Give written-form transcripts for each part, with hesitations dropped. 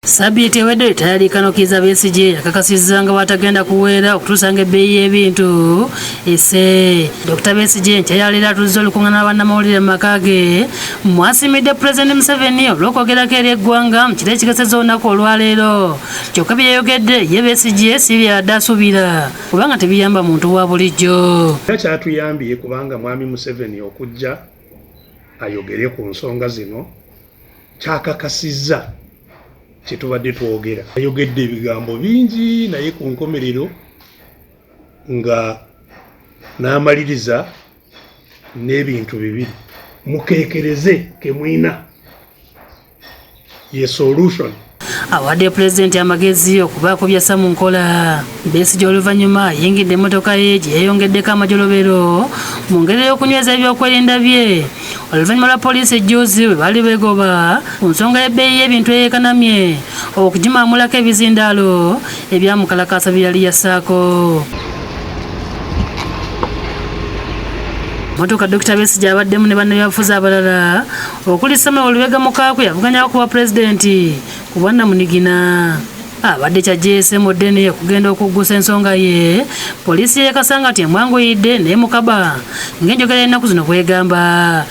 Sabiti ewedde tayali Kanokiza Besigye akakasizza nga watagenda kuweera okutuusa ng'ebbeeyi y'ebintu esse. Dr. Besigye nkyayalira atuzza olukuŋŋaana bannamawulire mu maka ge mwasimidde Pulezidenti Museveni olw'okwogerako eri eggwanga mu kiro ekigezezza olunaku olwaleero. Kyokka bye yayogedde ye Besigye si byabadde asuubira kubanga tebiyamba muntu wa bulijjo. Kyatuyambye kubanga mwami Museveni okujja ayogere ku nsonga zino kyakakasizza kitubadde twogera. Ayogedde ebigambo bingi naye ku nkomerero nga n'amaliriza n'ebintu bibiri. Mukeekereze ke mwina ye solution. Awadde Pulezidenti amagezi okubaako byassa mu nkola. Besigye oluvannyuma yingidde emmotoka ye gye yeeyongeddeko amajolobero mu ngeri y'okunyweza ebyokwerinda bye. Oluvannyuma lwa poliisi ejjuuzi bwe baali beegoba ku nsonga y'ebbeeyi y'ebintu eyeekanamye okugimaamulako ebizindaalo ebyamukalakaasa bye yali yassaako. Motoka Dr. Besigye abaddemu ne bannabyabufuzi abalala okuli Samuel Lubega Mukaakwe yavuganyako kuba Pulezidenti ku bwannamunigina. Abadde kya GSM Odene okugenda okuggusa ensonga ye, poliisi yeekasanga nti emwanguyidde n'emukaba ng'enjogera y'ennaku zino bw'egamba.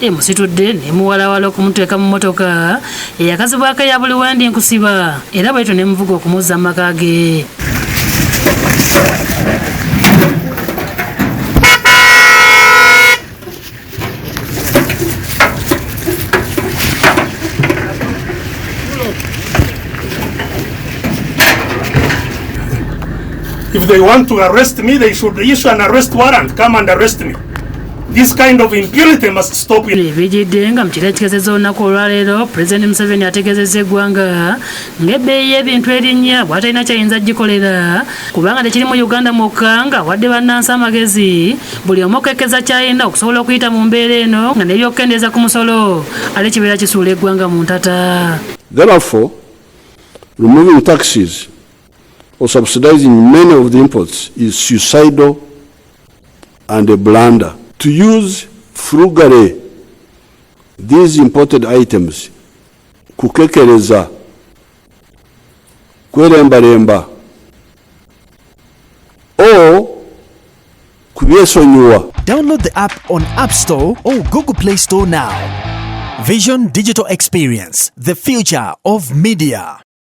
Emusitudde nemuwalawala okumuteeka mu mmotoka eyakazibwako eya buli wendi nkusiba era bwetyo nemuvuga okumuzza mu maka ge. If they want to arrest me, they should issue an arrest warrant. Come and arrest me. This kind of impunity must stop. Ebijjidde nga mu kiro ekigezezza olunaku olwaleero Pulezidenti Museveni ategeezezza eggwanga ng'ebbeeyi y'ebintu erinnya bw'atalina kyayinza gikolera kubanga tekiri mu Uganda mwokka nga wadde bannansi amagezi buli omu okekkeza kyayina okusobola okuyita mu mbeera eno nga n'ebyokukendeeza ku musolo ate kibeera kisuula eggwanga mu ntata. Therefore, removing taxes or subsidizing many of the imports is suicidal and a blunder. To use frugally these imported items, kukekereza, kwerembaremba, or kubyesonyiwa. Download the app on App Store or Google Play Store now. Vision Digital Experience, the future of media.